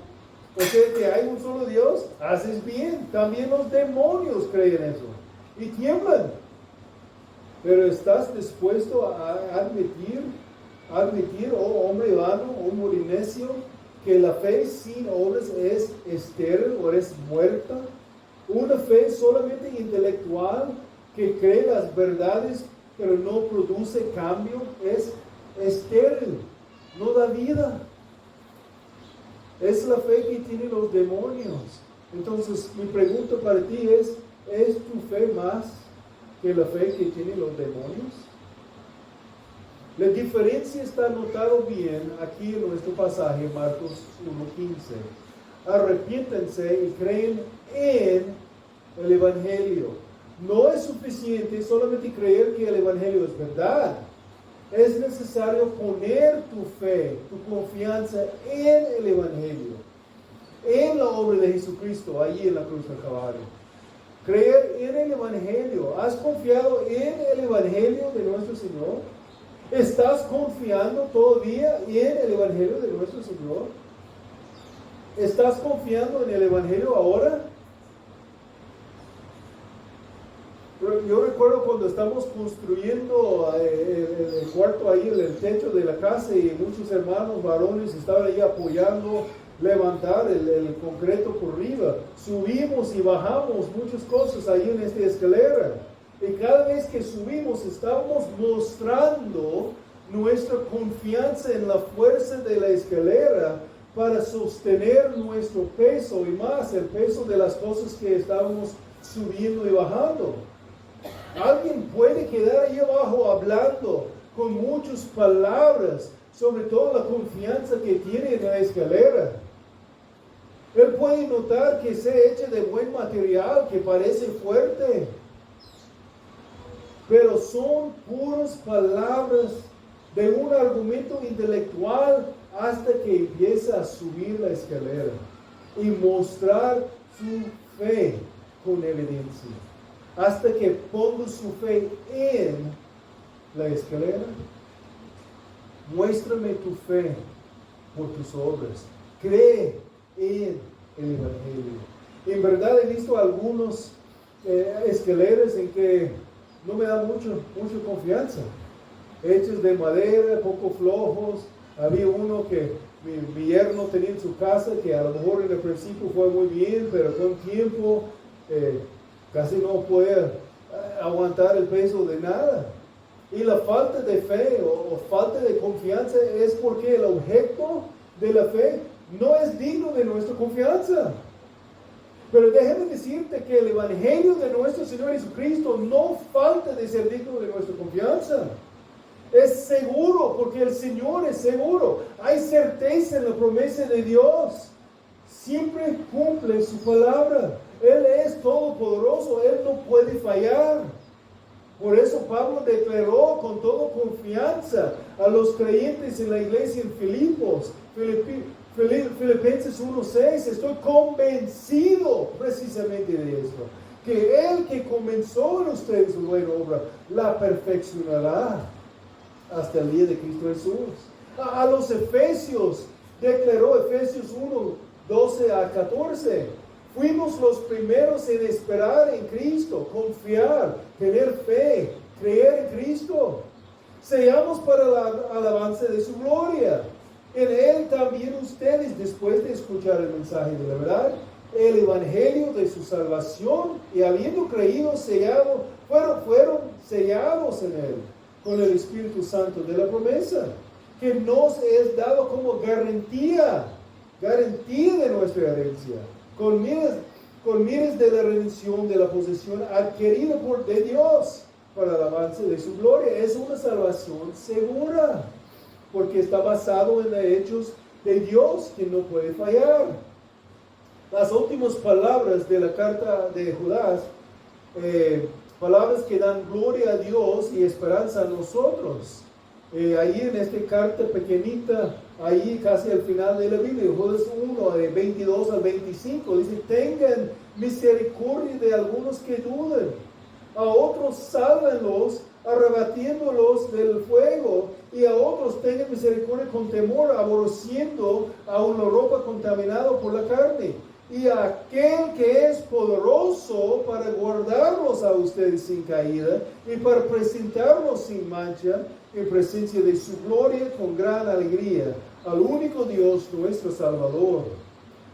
O sea, que hay un solo Dios. Haces bien. También los demonios creen eso y tiemblan. Pero ¿estás dispuesto a admitir, oh hombre vano, oh hombre necio, que la fe sin obras es estéril o es muerta? Una fe solamente intelectual que cree las verdades pero no produce cambio es estéril, no da vida. Es la fe que tienen los demonios. Entonces mi pregunta para ti es tu fe más que la fe que tienen los demonios? La diferencia está anotado bien aquí en nuestro pasaje, Marcos 1:15. Arrepiéntanse y creen en el Evangelio. No es suficiente solamente creer que el Evangelio es verdad. Es necesario poner tu fe, tu confianza en el Evangelio, en la obra de Jesucristo, allí en la cruz del Calvario. Creer en el Evangelio. ¿Has confiado en el Evangelio de nuestro Señor? ¿Estás confiando todavía en el Evangelio de nuestro Señor? ¿Estás confiando en el Evangelio ahora? Yo recuerdo cuando estamos construyendo el cuarto ahí en el techo de la casa y muchos hermanos varones estaban ahí apoyando levantar el concreto por arriba. Subimos y bajamos muchas cosas ahí en esta escalera. Y cada vez que subimos estamos mostrando nuestra confianza en la fuerza de la escalera para sostener nuestro peso y más el peso de las cosas que estábamos subiendo y bajando. Alguien puede quedar ahí abajo hablando con muchas palabras sobre toda la confianza que tiene en la escalera. Él puede notar que se hecha de buen material, que parece fuerte, pero son puras palabras de un argumento intelectual hasta que empieza a subir la escalera y mostrar su fe con evidencia. Hasta que ponga su fe en la escalera. Muéstrame tu fe por tus obras. Cree en el Evangelio. En verdad he visto algunos escaleras en que no me da mucha confianza. Hechos de madera, poco flojos. Había uno que mi yerno tenía en su casa que a lo mejor en el principio fue muy bien, pero con tiempo casi no puede aguantar el peso de nada. Y la falta de fe o falta de confianza es porque el objeto de la fe no es digno de nuestra confianza. Pero déjame decirte que el Evangelio de nuestro Señor Jesucristo no falta de ser digno de nuestra confianza. Es seguro porque el Señor es seguro. Hay certeza en la promesa de Dios. Siempre cumple su palabra. Él es todopoderoso, Él no puede fallar. Por eso Pablo declaró con toda confianza a los creyentes en la iglesia en Filipos, Filipenses 1:6, estoy convencido precisamente de esto, que el que comenzó en ustedes su buena obra, la perfeccionará hasta el día de Cristo Jesús. A los Efesios, declaró Efesios 1:12-14, fuimos los primeros en esperar en Cristo, confiar, tener fe, creer en Cristo. Seamos para la alabanza de su gloria. En Él también ustedes, después de escuchar el mensaje de la verdad, el evangelio de su salvación y habiendo creído, fueron sellados en él con el Espíritu Santo de la promesa, que nos es dado como garantía de nuestra herencia, con miras de la redención de la posesión adquirida de Dios para el avance de su gloria. Es una salvación segura, porque está basado en los hechos de Dios que no puede fallar. Las últimas palabras de la carta de Judas, palabras que dan gloria a Dios y esperanza a nosotros. Ahí en esta carta pequeñita, ahí casi al final de la Biblia, Judas 1, de 22 al 25, dice: tengan misericordia de algunos que duden, a otros sálvanlos, arrebatiéndolos del fuego, y a otros tengan misericordia con temor, aborreciendo a una ropa contaminada por la carne, y a aquel que es poderoso para guardarlos a ustedes sin caída, y para presentarlos sin mancha en presencia de su gloria con gran alegría, al único Dios nuestro Salvador.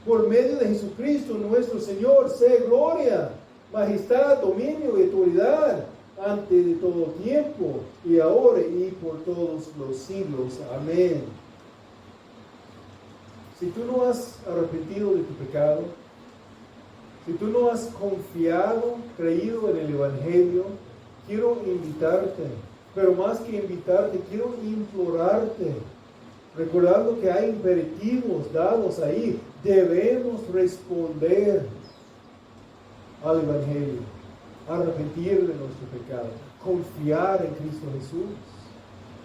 Por medio de Jesucristo nuestro Señor, sea gloria, majestad, dominio y autoridad antes de todo tiempo, y ahora y por todos los siglos. Amén. Si tú no has arrepentido de tu pecado, si tú no has confiado, creído en el Evangelio, quiero invitarte, pero más que invitarte, quiero implorarte, recordando que hay imperativos dados ahí. Debemos responder al Evangelio, arrepentir de nuestro pecado, confiar en Cristo Jesús.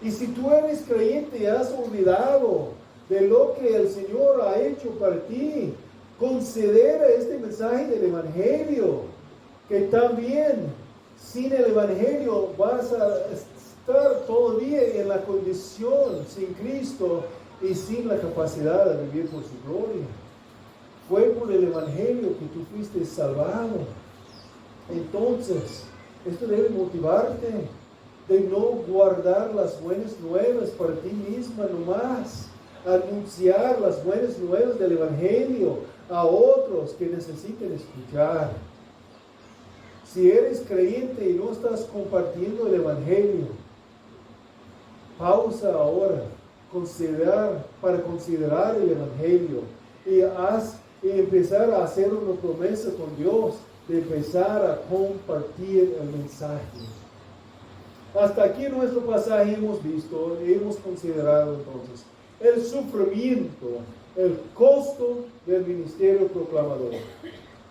Y si tú eres creyente y has olvidado de lo que el Señor ha hecho para ti, considera este mensaje del Evangelio, que también sin el Evangelio vas a estar todavía en la condición sin Cristo y sin la capacidad de vivir por su gloria. Fue por el Evangelio que tú fuiste salvado. Entonces, esto debe motivarte de no guardar las buenas nuevas para ti misma nomás. Anunciar las buenas nuevas del Evangelio a otros que necesiten escuchar. Si eres creyente y no estás compartiendo el Evangelio, pausa ahora para considerar el Evangelio y empezar a hacer una promesa con Dios de empezar a compartir el mensaje. Hasta aquí en nuestro pasaje hemos considerado entonces el sufrimiento, el costo del ministerio proclamador.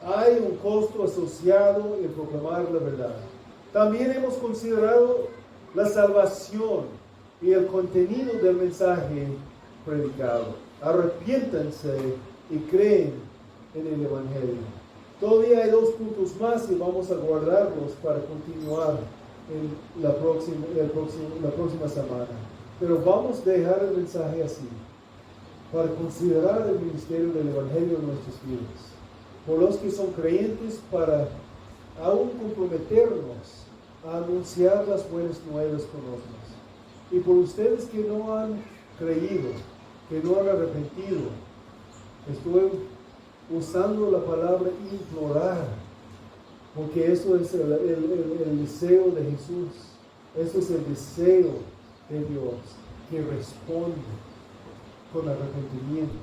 Hay un costo asociado en proclamar la verdad. También hemos considerado la salvación y el contenido del mensaje predicado. Arrepiéntanse y creen en el Evangelio. Todavía hay 2 puntos más y vamos a guardarlos para continuar en la próxima semana. Pero vamos a dejar el mensaje así, para considerar el ministerio del Evangelio en nuestras vidas. Por los que son creyentes, para aún comprometernos a anunciar las buenas nuevas con otros. Y por ustedes que no han creído, que no han arrepentido, estoy usando la palabra implorar, porque eso es el deseo de Jesús. Eso es el deseo de Dios, que responde con arrepentimiento.